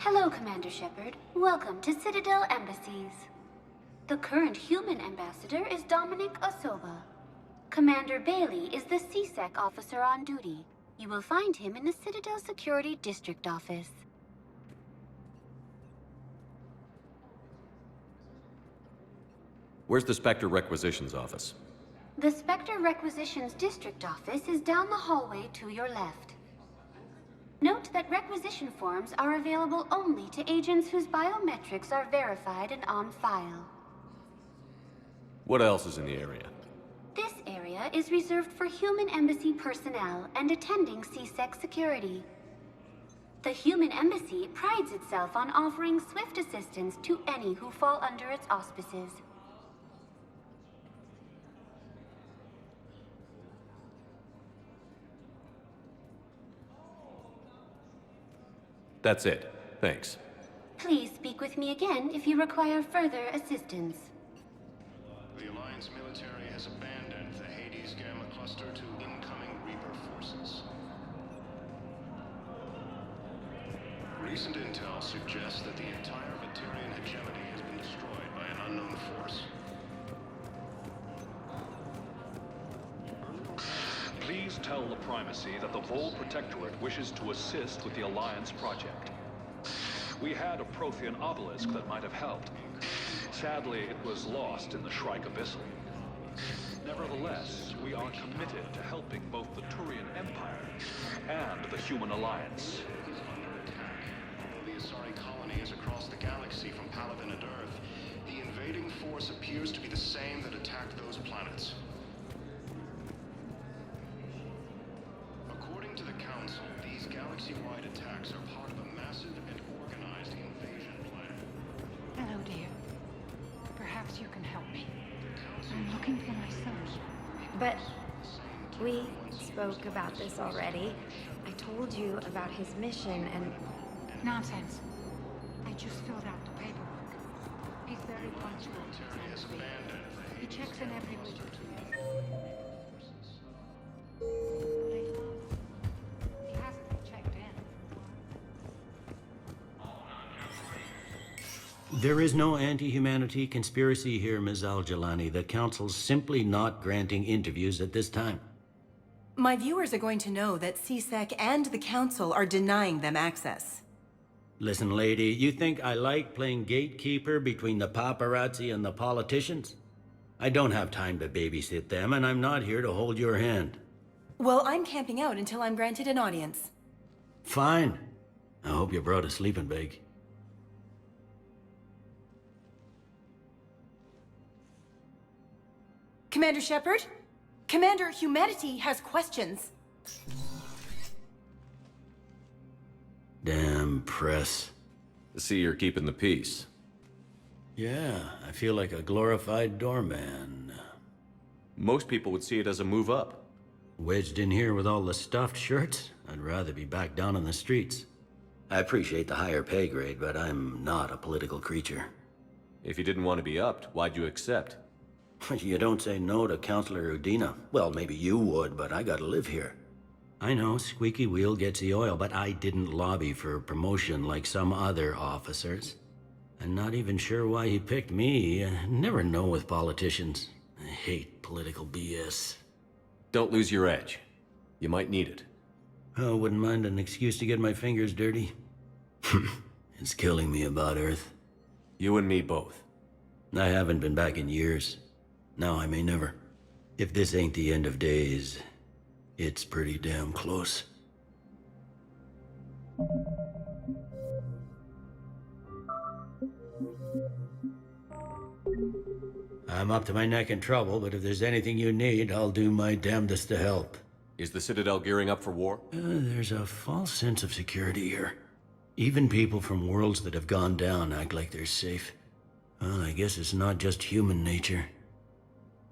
Hello, Commander Shepard. Welcome to Citadel Embassies. The current human ambassador is Dominic Osoba. Commander Bailey is the CSEC officer on duty. You will find him in the Citadel Security District office. Where's the Spectre Requisitions office? The Spectre Requisitions District office is down the hallway to your left. Note that requisition forms are available only to agents whose biometrics are verified and on file. What else is in the area? This area is reserved for human embassy personnel and attending CSEC security. The human embassy prides itself on offering swift assistance to any who fall under its auspices. That's it. Thanks. Please speak with me again if you require further assistance. The Alliance military has abandoned the Hades Gamma cluster to incoming Reaper forces. Recent intel suggests that the entire Batarian hegemony has been destroyed by an unknown force. Please tell the Primacy that the Vol Protectorate wishes to assist with the Alliance project. We had a Prothean obelisk that might have helped. Sadly, it was lost in the Shrike Abyssal. Nevertheless, we are committed to helping both the Turian Empire and the Human Alliance. Although the Asari colony is across the galaxy from Paladin and Earth, the invading force appears to be the same that attacked those planets. According to the Council, these galaxy-wide attacks are part of a massive and organized invasion plan. Hello, dear. Perhaps you can help me. I'm looking for my son. But we spoke about this already. I told you about his mission and... Nonsense. I just filled out the paperwork. He's very punctual. He checks in every week. He hasn't been checked in. There is no anti-humanity conspiracy here, Ms. Al-Jalani. The Council's simply not granting interviews at this time. My viewers are going to know that CSEC and the Council are denying them access. Listen, lady, you think I like playing gatekeeper between the paparazzi and the politicians? I don't have time to babysit them, and I'm not here to hold your hand. Well, I'm camping out until I'm granted an audience. Fine. I hope you brought a sleeping bag. Commander Shepard? Commander Humanity has questions. Damn press. I see you're keeping the peace. Yeah, I feel like a glorified doorman. Most people would see it as a move up. Wedged in here with all the stuffed shirts? I'd rather be back down in the streets. I appreciate the higher pay grade, but I'm not a political creature. If you didn't want to be upped, why'd you accept? You don't say no to Counselor Udina. Well, maybe you would, but I gotta live here. I know, squeaky wheel gets the oil, but I didn't lobby for promotion like some other officers. I'm not even sure why he picked me. I never know with politicians. I hate political BS. Don't lose your edge. You might need it. Oh, wouldn't mind an excuse to get my fingers dirty. It's killing me about Earth. You and me both. I haven't been back in years. Now I may never. If this ain't the end of days, it's pretty damn close. I'm up to my neck in trouble, but if there's anything you need, I'll do my damnedest to help. Is the Citadel gearing up for war? There's a false sense of security here. Even people from worlds that have gone down act like they're safe. Well, I guess it's not just human nature.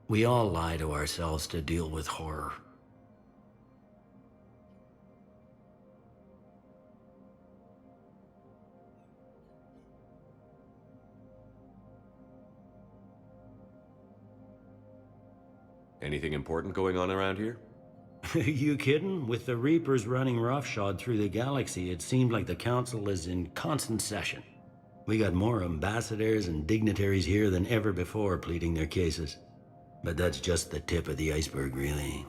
We all lie to ourselves to deal with horror. Anything important going on around here? You kidding? With the Reapers running roughshod through the galaxy, it seemed like the Council is in constant session. We got more ambassadors and dignitaries here than ever before pleading their cases. But that's just the tip of the iceberg, really.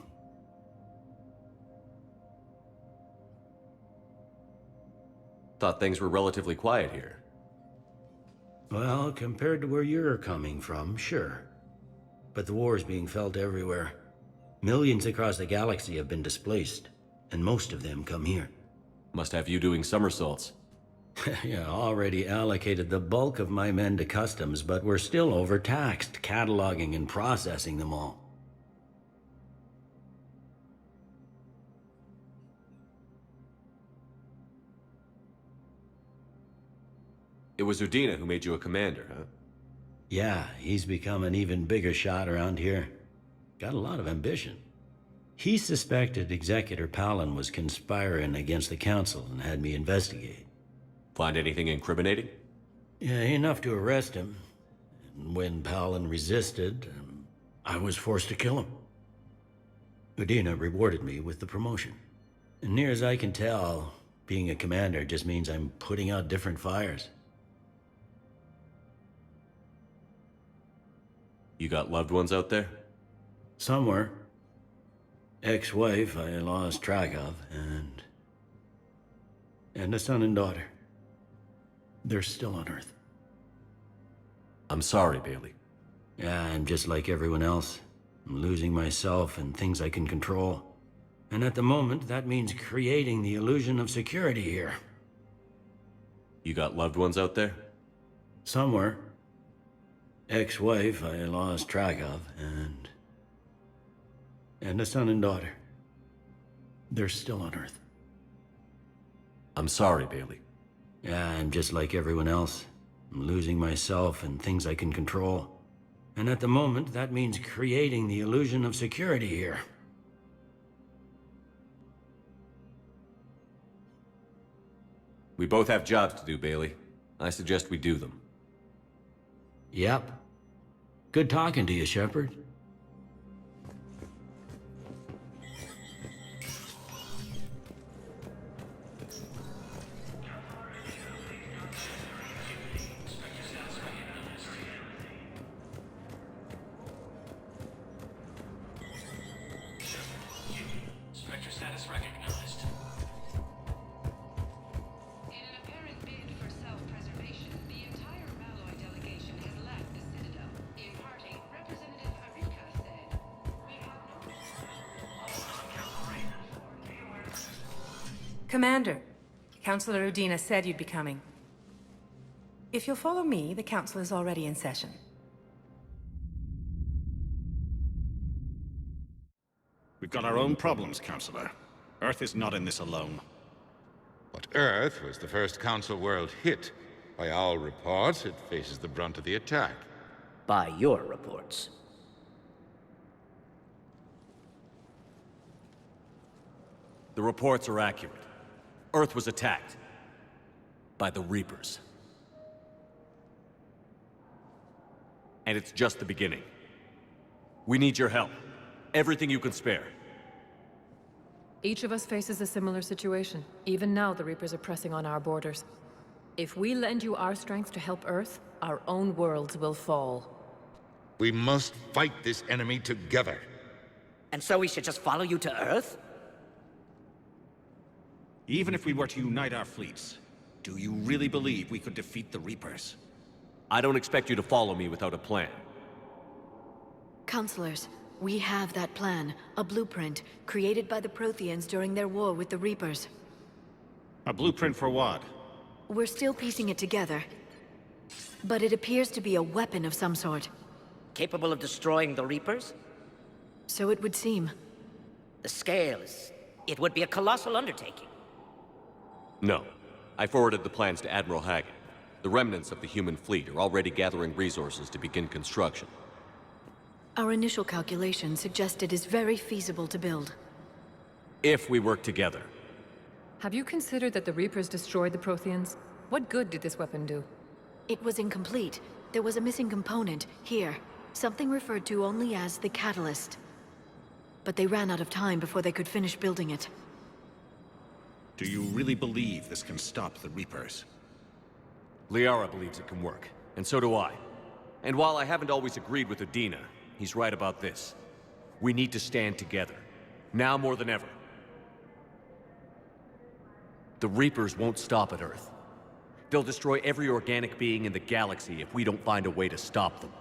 Thought things were relatively quiet here. Well, compared to where you're coming from, sure. But the war's being felt everywhere. Millions across the galaxy have been displaced, and most of them come here. Must have you doing somersaults. Yeah, already allocated the bulk of my men to customs, but we're still overtaxed, cataloging and processing them all. It was Udina who made you a commander, huh? Yeah, he's become an even bigger shot around here. Got a lot of ambition. He suspected Executor Palin was conspiring against the Council and had me investigate. Find anything incriminating? Yeah, enough to arrest him. And when Palin resisted, I was forced to kill him. Udina rewarded me with the promotion. And near as I can tell, being a commander just means I'm putting out different fires. You got loved ones out there? Somewhere. Ex-wife I lost track of, and a son and daughter. They're still on Earth. I'm sorry, Bailey. Yeah, I'm just like everyone else. I'm losing myself and things I can control. And at the moment, that means creating the illusion of security here. You got loved ones out there? Somewhere. Ex-wife I lost track of, and a son and daughter. They're still on Earth. I'm sorry, Bailey. Yeah, I'm just like everyone else. I'm losing myself and things I can control. And at the moment, that means creating the illusion of security here. We both have jobs to do, Bailey. I suggest we do them. Yep. Good talking to you, Shepard. Structure status recognized. In an apparent bid for self-preservation, the entire Malloy delegation has left the Citadel. In parting, Representative Harika said, "We have no..." Commander, Councilor Udina said you'd be coming. If you'll follow me, the Council is already in session. We've got our own problems, Counselor. Earth is not in this alone. But Earth was the first Council world hit. By all reports, it faces the brunt of the attack. By your reports. The reports are accurate. Earth was attacked. By the Reapers. And it's just the beginning. We need your help. Everything you can spare. Each of us faces a similar situation. Even now, the Reapers are pressing on our borders. If we lend you our strength to help Earth, our own worlds will fall. We must fight this enemy together. And so we should just follow you to Earth? Even if we were to unite our fleets, do you really believe we could defeat the Reapers? I don't expect you to follow me without a plan. Counselors, we have that plan. A blueprint, created by the Protheans during their war with the Reapers. A blueprint for what? We're still piecing it together. But it appears to be a weapon of some sort. Capable of destroying the Reapers? So it would seem. The scale is... it would be a colossal undertaking. No. I forwarded the plans to Admiral Hagen. The remnants of the human fleet are already gathering resources to begin construction. Our initial calculation suggests it is very feasible to build. If we work together. Have you considered that the Reapers destroyed the Protheans? What good did this weapon do? It was incomplete. There was a missing component, here. Something referred to only as the catalyst. but they ran out of time before they could finish building it. Do you really believe this can stop the Reapers? Liara believes it can work, and so do I. And while I haven't always agreed with Udina, he's right about this. We need to stand together, now more than ever. The Reapers won't stop at Earth. They'll destroy every organic being in the galaxy if we don't find a way to stop them.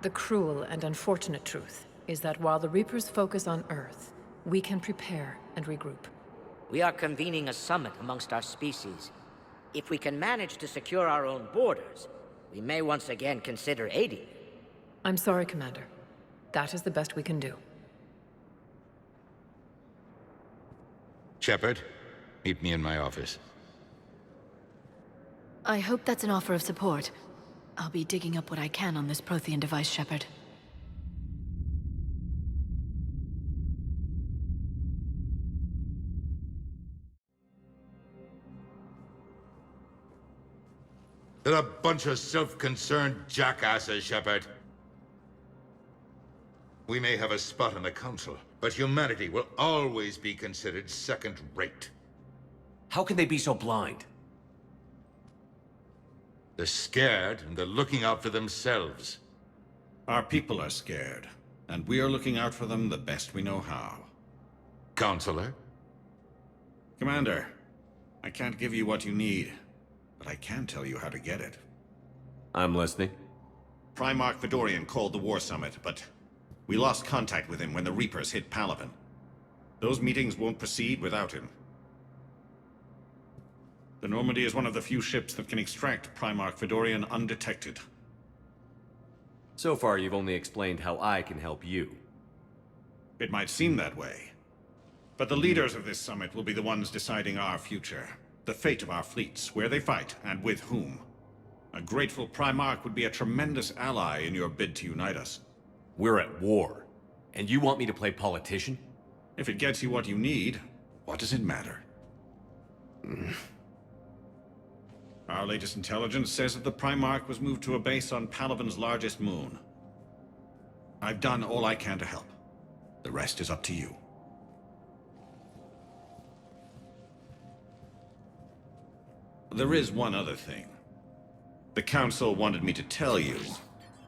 The cruel and unfortunate truth is that while the Reapers focus on Earth, we can prepare and regroup. We are convening a summit amongst our species. If we can manage to secure our own borders, we may once again consider aiding. I'm sorry, Commander. That is the best we can do. Shepard, meet me in my office. I hope that's an offer of support. I'll be digging up what I can on this Prothean device, Shepard. They're a bunch of self-concerned jackasses, Shepard. We may have a spot in the Council, but humanity will always be considered second-rate. How can they be so blind? They're scared, and they're looking out for themselves. Our people are scared, and we are looking out for them the best we know how. Counselor? Commander, I can't give you what you need, but I can tell you how to get it. I'm listening. Primarch Fedorian called the War Summit, but we lost contact with him when the Reapers hit Palaven. Those meetings won't proceed without him. The Normandy is one of the few ships that can extract Primarch Fedorian undetected. So far, you've only explained how I can help you. It might seem that way. But the leaders of this summit will be the ones deciding our future. The fate of our fleets, where they fight, and with whom. A grateful Primarch would be a tremendous ally in your bid to unite us. We're at war. And you want me to play politician? If it gets you what you need, what does it matter? Our latest intelligence says that the Primarch was moved to a base on Palaven's largest moon. I've done all I can to help. The rest is up to you. There is one other thing. The Council wanted me to tell you,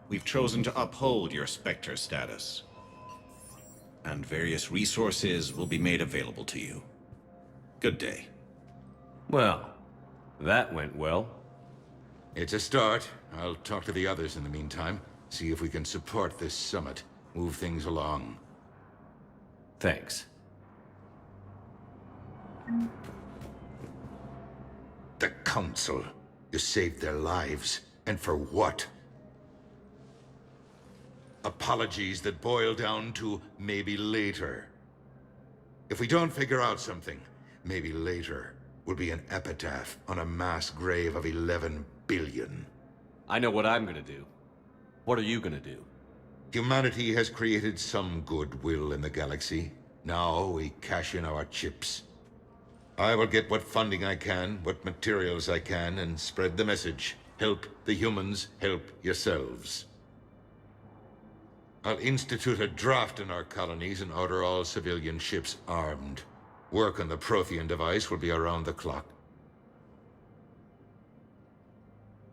we've chosen to uphold your Spectre status. And various resources will be made available to you. Good day. Well, that went well. It's a start. I'll talk to the others in the meantime. See if we can support this summit. Move things along. Thanks. The Council. You saved their lives. And for what? Apologies that boil down to maybe later. If we don't figure out something, maybe later will be an epitaph on a mass grave of 11 billion. I know what I'm gonna do. What are you gonna do? Humanity has created some goodwill in the galaxy. Now we cash in our chips. I will get what funding I can, what materials I can, and spread the message. Help the humans, help yourselves. I'll institute a draft in our colonies and order all civilian ships armed. Work on the Prothean device will be around the clock.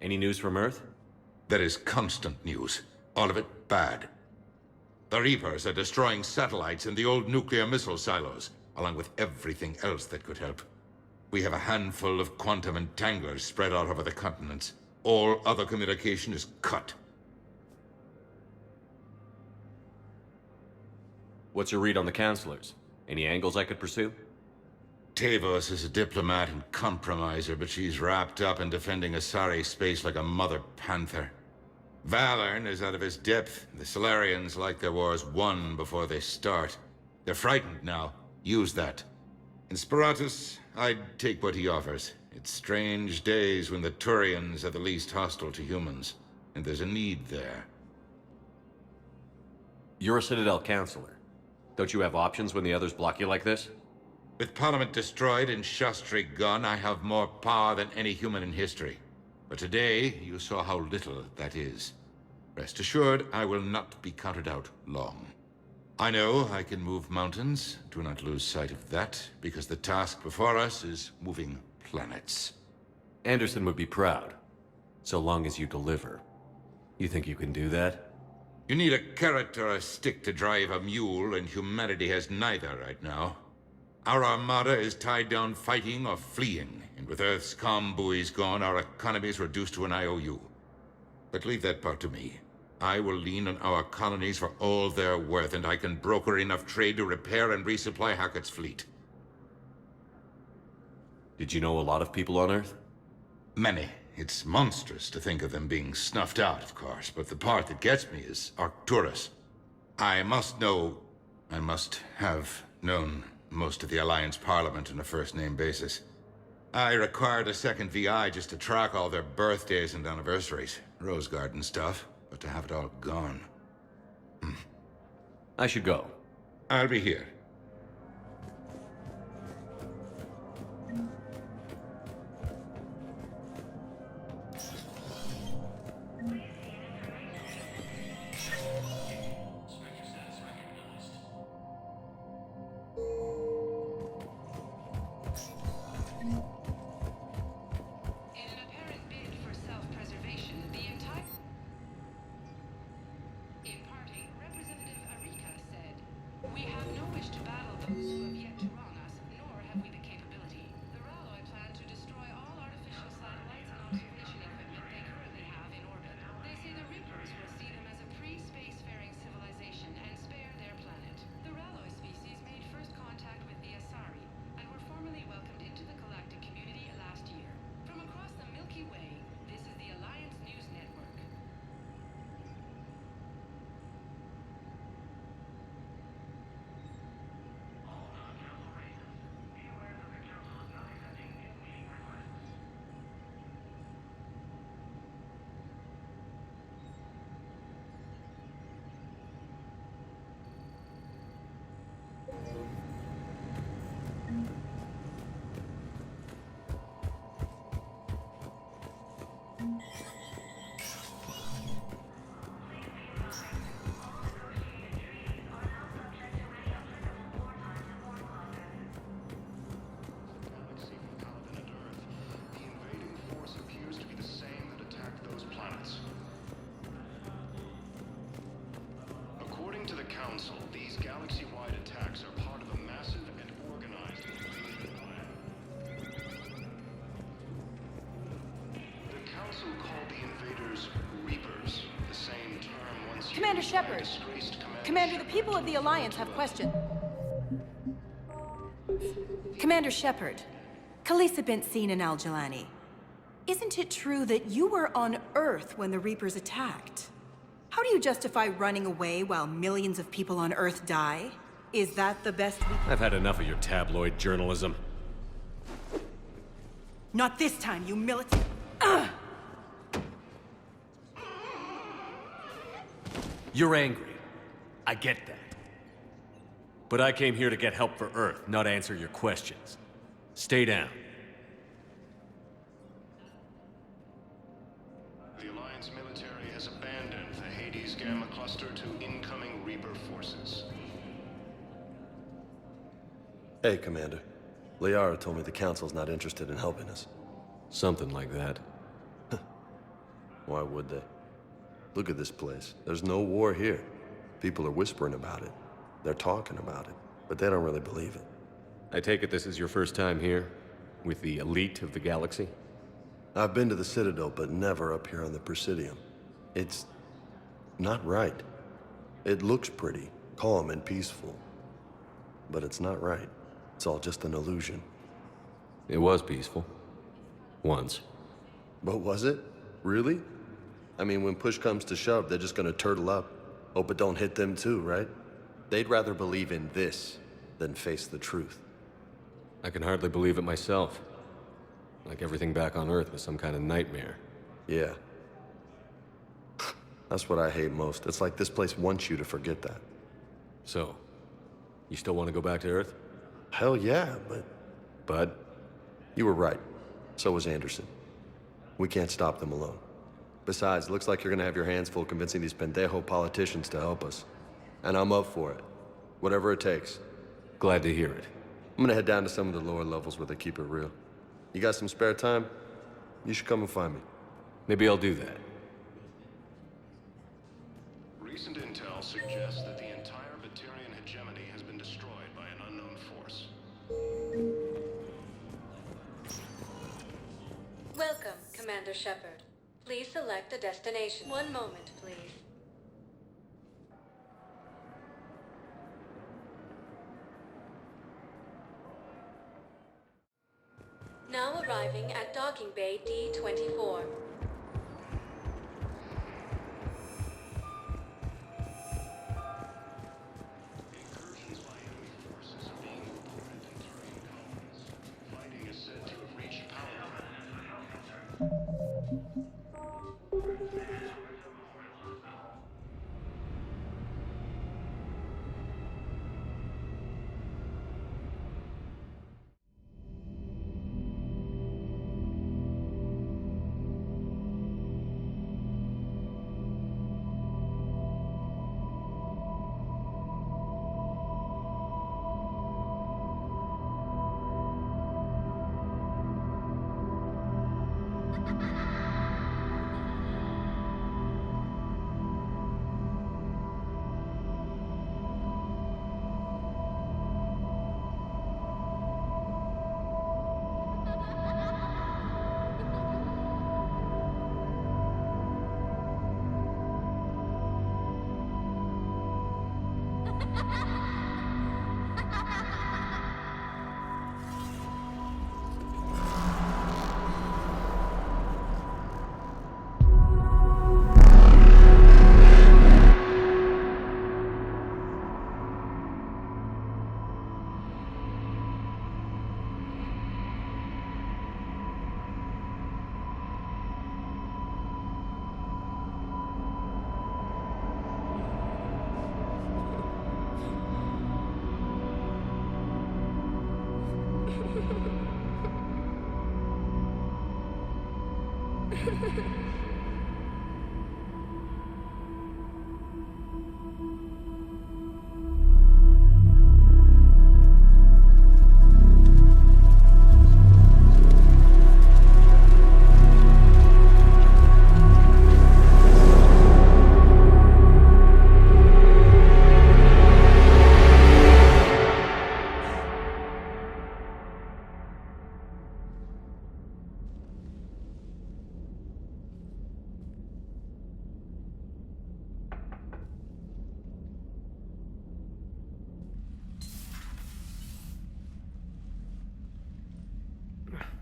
Any news from Earth? There is constant news. All of it bad. The Reapers are destroying satellites in the old nuclear missile silos, along with everything else that could help. We have a handful of quantum entanglers spread out over the continents. All other communication is cut. What's your read on the counselors? Any angles I could pursue? Tavos is a diplomat and compromiser, but she's wrapped up in defending Asari space like a mother panther. Valern is out of his depth. The Solarians like their wars won before they start. They're frightened now. Use that. In Sparatus, I'd take what he offers. It's strange days when the Turians are the least hostile to humans, and there's a need there. You're a Citadel counselor. Don't you have options when the others block you like this? With Parliament destroyed and Shastri gone, I have more power than any human in history. But today, you saw how little that is. Rest assured, I will not be counted out long. I know I can move mountains. Do not lose sight of that, because the task before us is moving planets. Anderson would be proud, so long as you deliver. You think you can do that? You need a carrot or a stick to drive a mule, and humanity has neither right now. Our armada is tied down fighting or fleeing, and with Earth's comm buoys gone, our economy is reduced to an IOU. But leave that part to me. I will lean on our colonies for all they're worth, and I can broker enough trade to repair and resupply Hackett's fleet. Did you know a lot of people on Earth? Many. It's monstrous to think of them being snuffed out, of course, but the part that gets me is Arcturus. I must have known most of the Alliance Parliament on a first-name basis. I required a second VI just to track all their birthdays and anniversaries. Rose Garden stuff, but to have it all gone. I should go. I'll be here. These galaxy-wide attacks are part of a massive and organized plan. The Council called the invaders Reapers, the same term once used Commander by a Shepard. disgraced Commander, the people of the Alliance have questions. Commander Shepard, Khaleesa bint Seen and Al-Jalani. Isn't it true that you were on Earth when the Reapers attacked? How do you justify running away while millions of people on Earth die? Is that the best we can— I've had enough of your tabloid journalism. Not this time, you militant— You're angry. I get that. But I came here to get help for Earth, not answer your questions. Stay down. The Alliance military has abandoned the Hades Gamma Cluster to incoming Reaper forces. Hey, Commander. Liara told me the Council's not interested in helping us. Something like that. Why would they? Look at this place. There's no war here. People are whispering about it. They're talking about it, but they don't really believe it. I take it this is your first time here? With the elite of the galaxy? I've been to the Citadel, but never up here on the Presidium. It's not right. It looks pretty, calm and peaceful. But it's not right. It's all just an illusion. It was peaceful. Once. But was it? Really? I mean, when push comes to shove, they're just gonna turtle up. Hope it don't hit them too, right? They'd rather believe in this than face the truth. I can hardly believe it myself. Like everything back on Earth was some kind of nightmare. Yeah. That's what I hate most. It's like this place wants you to forget that. So, you still want to go back to Earth? Hell yeah, but... Bud? You were right. So was Anderson. We can't stop them alone. Besides, looks like you're gonna have your hands full convincing these pendejo politicians to help us. And I'm up for it. Whatever it takes. Glad to hear it. I'm gonna head down to some of the lower levels where they keep it real. You got some spare time? You should come and find me. Maybe I'll do that. Recent intel suggests that the entire Batarian hegemony has been destroyed by an unknown force. Welcome, Commander Shepard. Please select a destination. One moment, please. Now arriving at Docking Bay D-24. Incursions by enemy forces are being reported in Turian colonies. Fighting is said to have reached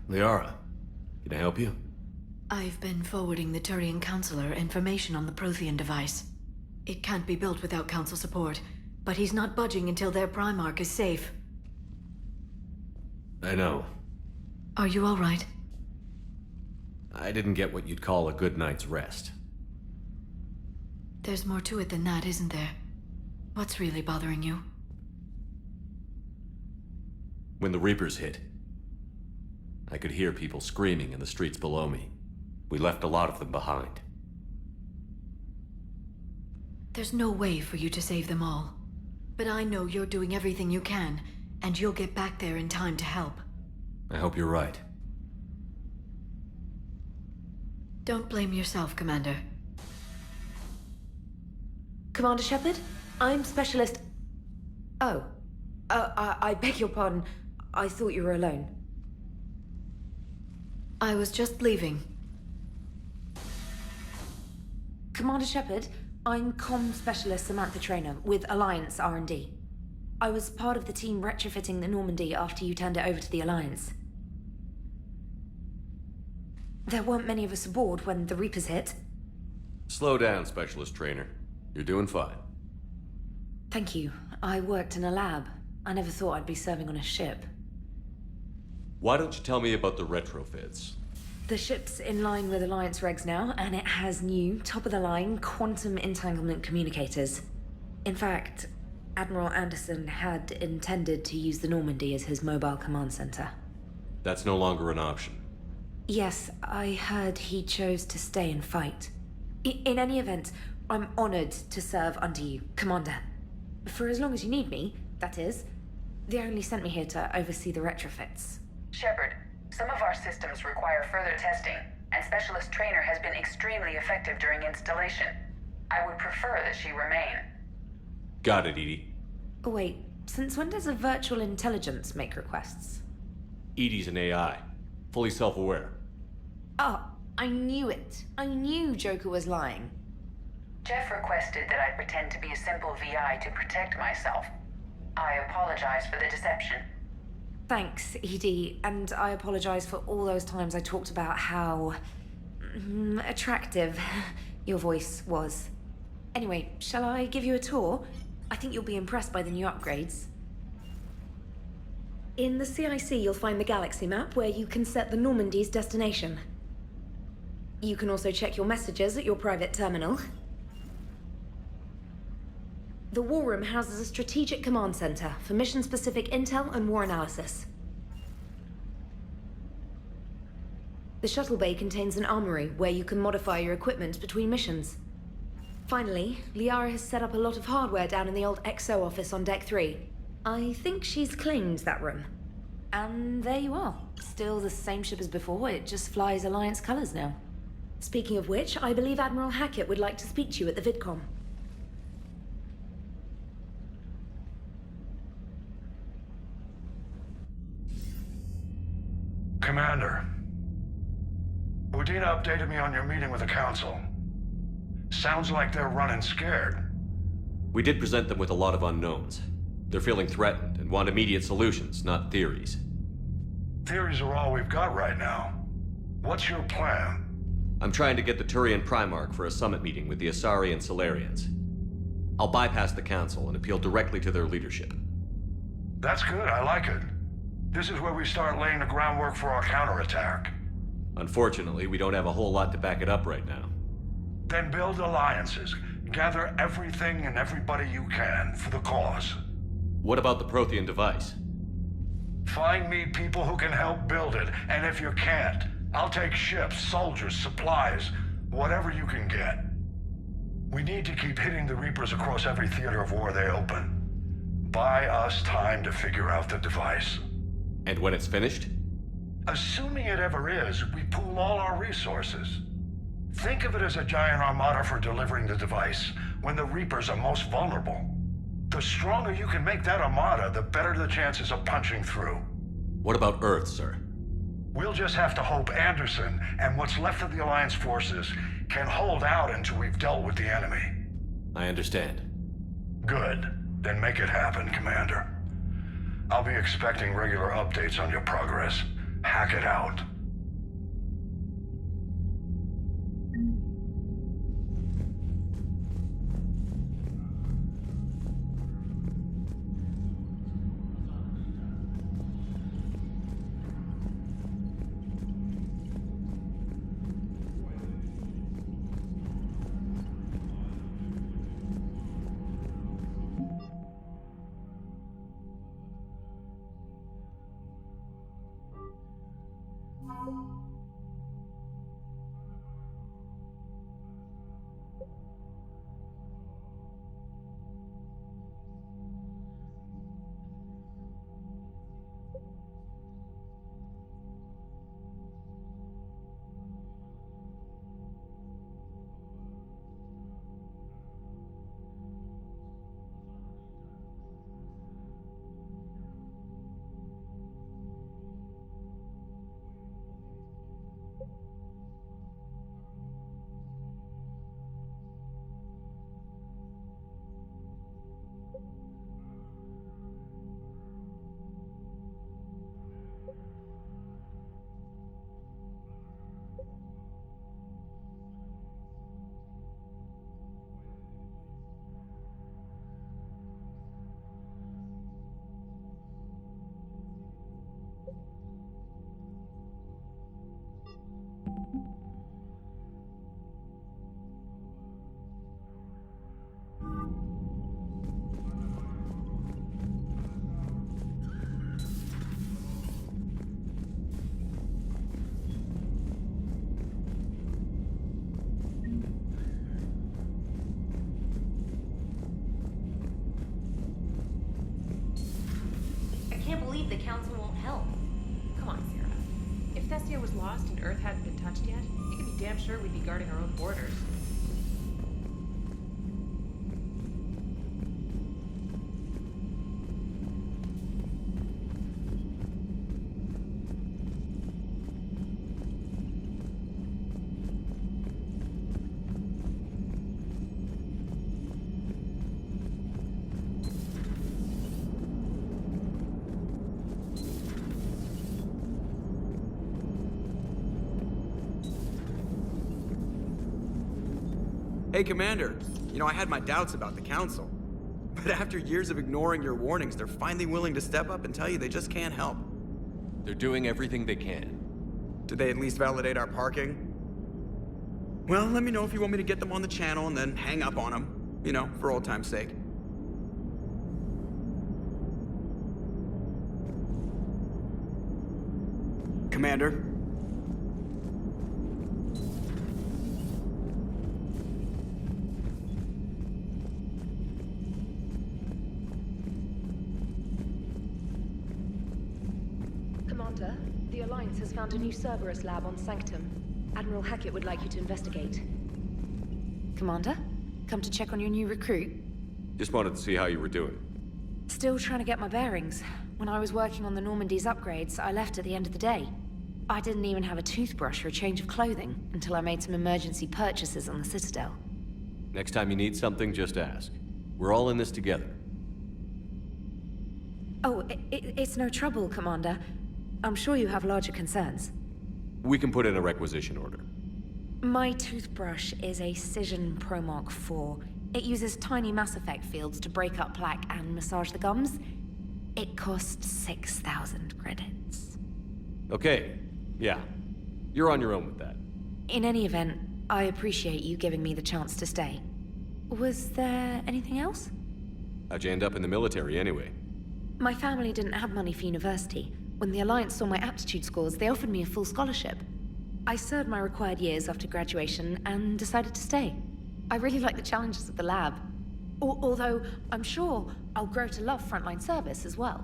Liara, can I help you? I've been forwarding the Turian Counselor information on the Prothean device. It can't be built without Council support, but he's not budging until their Primarch is safe. I know. Are you all right? I didn't get what you'd call a good night's rest. There's more to it than that, isn't there? What's really bothering you? When the Reapers hit, I could hear people screaming in the streets below me. We left a lot of them behind. There's no way for you to save them all. But I know you're doing everything you can, and you'll get back there in time to help. I hope you're right. Don't blame yourself, Commander. Commander Shepard? I'm Specialist... Oh. I beg your pardon. I thought you were alone. I was just leaving. Commander Shepard, I'm Comm Specialist Samantha Traynor with Alliance R&D. I was part of the team retrofitting the Normandy after you turned it over to the Alliance. There weren't many of us aboard when the Reapers hit. Slow down, Specialist Trainer. You're doing fine. Thank you. I worked in a lab. I never thought I'd be serving on a ship. Why don't you tell me about the retrofits? The ship's in line with Alliance regs now, and it has new, top-of-the-line, quantum entanglement communicators. In fact, Admiral Anderson had intended to use the Normandy as his mobile command center. That's no longer an option. Yes, I heard he chose to stay and fight. In any event, I'm honored to serve under you, Commander. For as long as you need me, that is. They only sent me here to oversee the retrofits. Shepard, some of our systems require further testing, and Specialist Trainer has been extremely effective during installation. I would prefer that she remain. Got it, Edie. Wait, since when does a virtual intelligence make requests? Edie's an AI. Fully self-aware. Oh, I knew it. I knew Joker was lying. Jeff requested that I pretend to be a simple VI to protect myself. I apologize for the deception. Thanks, Edie, and I apologize for all those times I talked about how... attractive your voice was. Anyway, shall I give you a tour? I think you'll be impressed by the new upgrades. In the CIC, you'll find the galaxy map where you can set the Normandy's destination. You can also check your messages at your private terminal. The War Room houses a strategic command center for mission-specific intel and war analysis. The shuttle bay contains an armory where you can modify your equipment between missions. Finally, Liara has set up a lot of hardware down in the old XO office on Deck 3. I think she's claimed that room. And there you are. Still the same ship as before, it just flies Alliance colors now. Speaking of which, I believe Admiral Hackett would like to speak to you at the VidCom. Commander, Udina updated me on your meeting with the Council. Sounds like they're running scared. We did present them with a lot of unknowns. They're feeling threatened and want immediate solutions, not theories. Theories are all we've got right now. What's your plan? I'm trying to get the Turian Primarch for a summit meeting with the Asari and Solarians. I'll bypass the Council and appeal directly to their leadership. That's good, I like it. This is where we start laying the groundwork for our counterattack. Unfortunately, we don't have a whole lot to back it up right now. Then build alliances. Gather everything and everybody you can for the cause. What about the Prothean device? Find me people who can help build it, and if you can't, I'll take ships, soldiers, supplies, whatever you can get. We need to keep hitting the Reapers across every theater of war they open. Buy us time to figure out the device. And when it's finished? Assuming it ever is, we pool all our resources. Think of it as a giant armada for delivering the device, when the Reapers are most vulnerable. The stronger you can make that armada, the better the chances of punching through. What about Earth, sir? We'll just have to hope Anderson and what's left of the Alliance forces can hold out until we've dealt with the enemy. I understand. Good. Then make it happen, Commander. I'll be expecting regular updates on your progress. Hack it out. believe the Council won't help. Come on, Sarah. If Thessia was lost and Earth hadn't been touched yet, you can be damn sure we'd be guarding our own borders. Hey, Commander. You know, I had my doubts about the Council. But after years of ignoring your warnings, they're finally willing to step up and tell you they just can't help. They're doing everything they can. Did they at least validate our parking? Well, let me know if you want me to get them on the channel and then hang up on them. You know, for old time's sake. Commander? Commander, the Alliance has found a new Cerberus lab on Sanctum. Admiral Hackett would like you to investigate. Commander? Come to check on your new recruit? Just wanted to see how you were doing. Still trying to get my bearings. When I was working on the Normandy's upgrades, I left at the end of the day. I didn't even have a toothbrush or a change of clothing until I made some emergency purchases on the Citadel. Next time you need something, just ask. We're all in this together. Oh, it's no trouble, Commander. I'm sure you have larger concerns. We can put in a requisition order. My toothbrush is a Cision Pro Mark IV. It uses tiny Mass Effect fields to break up plaque and massage the gums. It costs 6,000 credits. Okay, yeah. You're on your own with that. In any event, I appreciate you giving me the chance to stay. Was there anything else? How'd you end up in the military anyway? My family didn't have money for university. When the Alliance saw my aptitude scores, they offered me a full scholarship. I served my required years after graduation and decided to stay. I really like the challenges of the lab. Although, I'm sure I'll grow to love frontline service as well.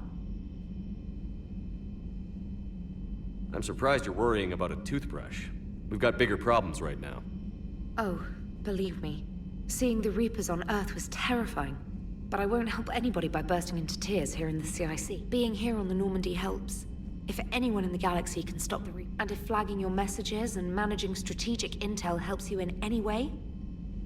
I'm surprised you're worrying about a toothbrush. We've got bigger problems right now. Oh, believe me. Seeing the Reapers on Earth was terrifying. But I won't help anybody by bursting into tears here in the CIC. Being here on the Normandy helps. If anyone in the galaxy can stop the Reapers, and if flagging your messages and managing strategic intel helps you in any way,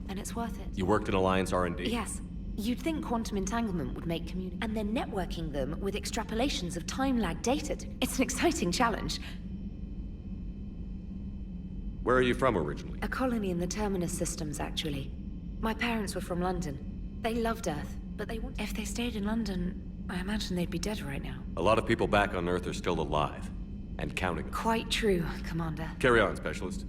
then it's worth it. You worked in Alliance R&D? Yes. You'd think quantum entanglement would make communication, and then networking them with extrapolations of time lag data. It's an exciting challenge. Where are you from originally? A colony in the Terminus systems, actually. My parents were from London. They loved Earth, but if they stayed in London, I imagine they'd be dead right now. A lot of people back on Earth are still alive. And counting. Quite true, Commander. Carry on, Specialist.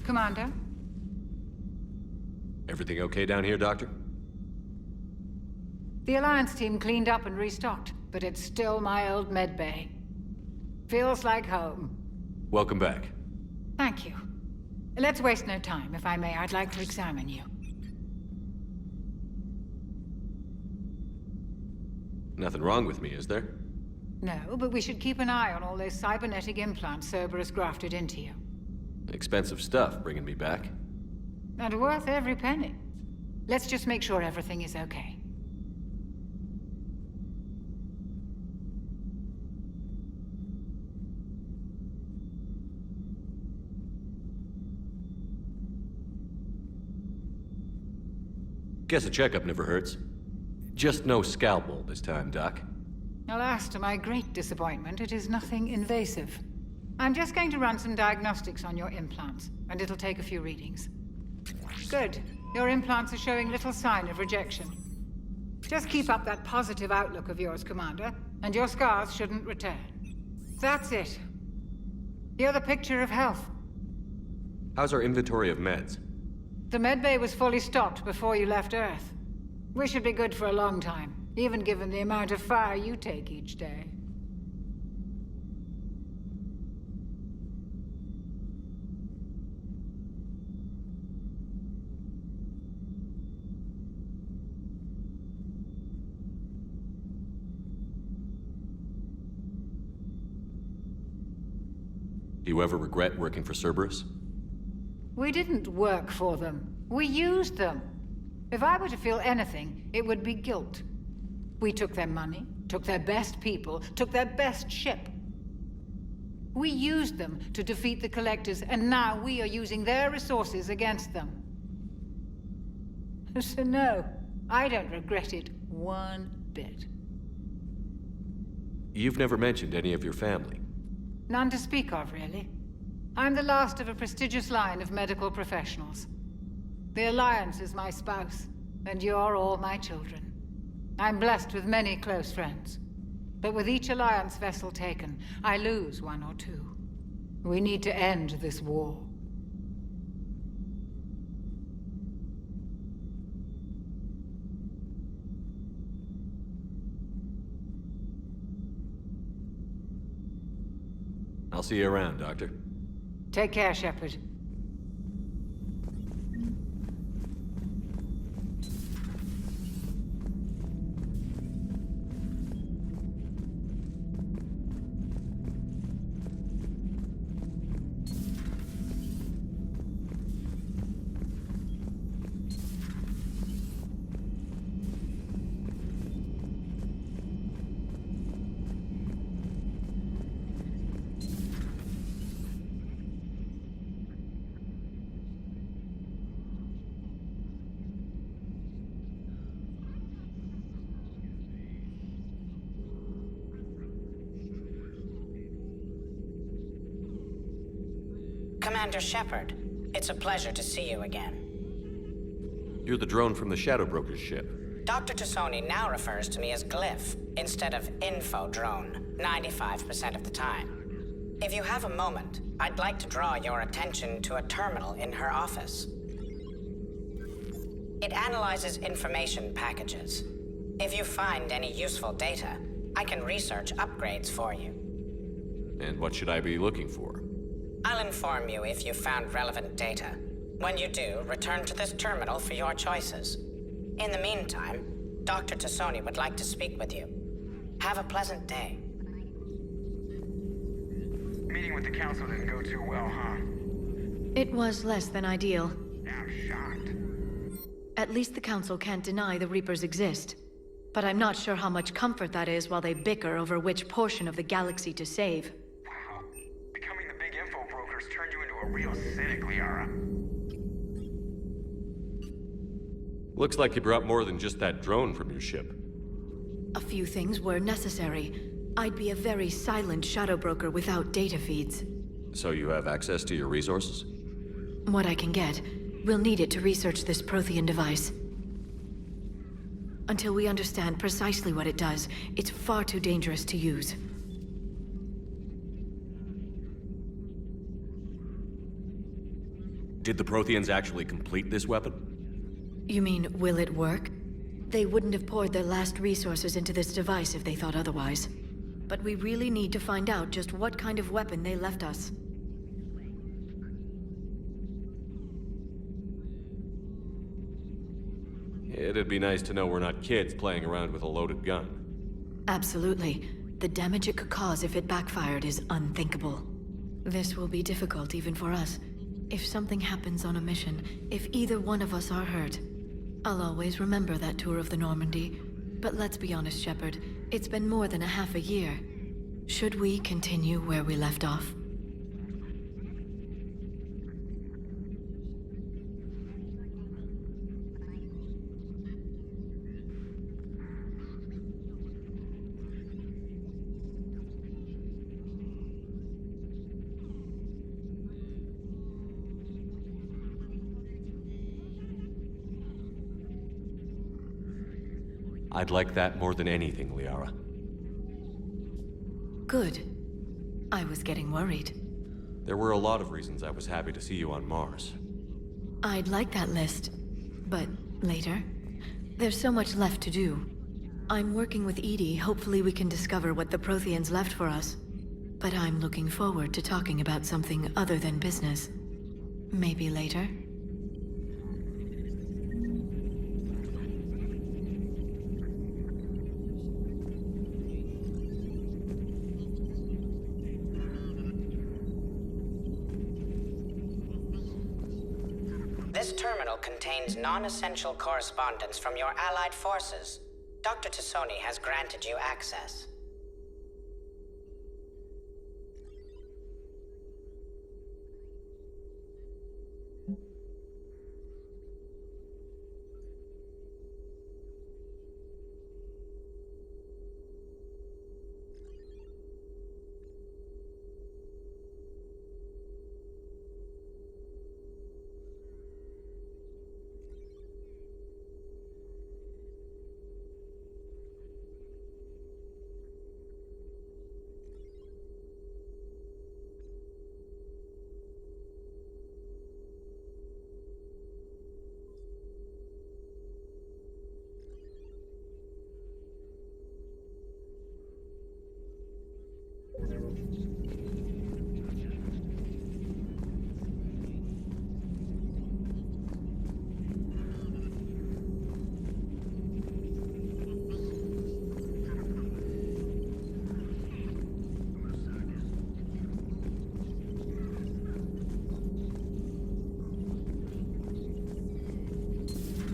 Commander? Everything okay down here, Doctor? The Alliance team cleaned up and restocked, but it's still my old medbay. Feels like home. Welcome back. Thank you. Let's waste no time. If I may, I'd like to examine you. Nothing wrong with me, is there? No, but we should keep an eye on all those cybernetic implants Cerberus grafted into you. Expensive stuff bringing me back. And worth every penny. Let's just make sure everything is okay. Guess a checkup never hurts. Just no scalpel this time, Doc. Alas, to my great disappointment, it is nothing invasive. I'm just going to run some diagnostics on your implants, and it'll take a few readings. Good. Your implants are showing little sign of rejection. Just keep up that positive outlook of yours, Commander, and your scars shouldn't return. That's it. You're the picture of health. How's our inventory of meds? The medbay was fully stocked before you left Earth. We should be good for a long time, even given the amount of fire you take each day. Do you ever regret working for Cerberus? We didn't work for them. We used them. If I were to feel anything, it would be guilt. We took their money, took their best people, took their best ship. We used them to defeat the Collectors, and now we are using their resources against them. So no, I don't regret it one bit. You've never mentioned any of your family. None to speak of, really. I'm the last of a prestigious line of medical professionals. The Alliance is my spouse, and you're all my children. I'm blessed with many close friends. But with each Alliance vessel taken, I lose one or two. We need to end this war. I'll see you around, Doctor. Take care, Shepard. Commander Shepard, it's a pleasure to see you again. You're the drone from the Shadow Broker's ship. Dr. Tassoni now refers to me as Glyph instead of Info Drone, 95% of the time. If you have a moment, I'd like to draw your attention to a terminal in her office. It analyzes information packages. If you find any useful data, I can research upgrades for you. And what should I be looking for? I'll inform you if you've found relevant data. When you do, return to this terminal for your choices. In the meantime, Dr. Tassoni would like to speak with you. Have a pleasant day. Meeting with the Council didn't go too well, huh? It was less than ideal. I'm shocked. At least the Council can't deny the Reapers exist. But I'm not sure how much comfort that is while they bicker over which portion of the galaxy to save. Wow. Becoming the big info brokers turned you into a real cynic, Liara. Looks like you brought more than just that drone from your ship. A few things were necessary. I'd be a very silent shadow broker without data feeds. So you have access to your resources? What I can get. We'll need it to research this Prothean device. Until we understand precisely what it does, it's far too dangerous to use. Did the Protheans actually complete this weapon? You mean, will it work? They wouldn't have poured their last resources into this device if they thought otherwise. But we really need to find out just what kind of weapon they left us. It'd be nice to know we're not kids playing around with a loaded gun. Absolutely. The damage it could cause if it backfired is unthinkable. This will be difficult even for us. If something happens on a mission, if either one of us are hurt, I'll always remember that tour of the Normandy. But let's be honest, Shepard. It's been more than a half a year. Should we continue where we left off? I'd like that more than anything, Liara. Good. I was getting worried. There were a lot of reasons I was happy to see you on Mars. I'd like that list, but later. There's so much left to do. I'm working with Edie. Hopefully we can discover what the Protheans left for us. But I'm looking forward to talking about something other than business. Maybe later? This terminal contains non-essential correspondence from your allied forces. Dr. Tassoni has granted you access.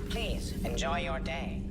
Please, enjoy your day.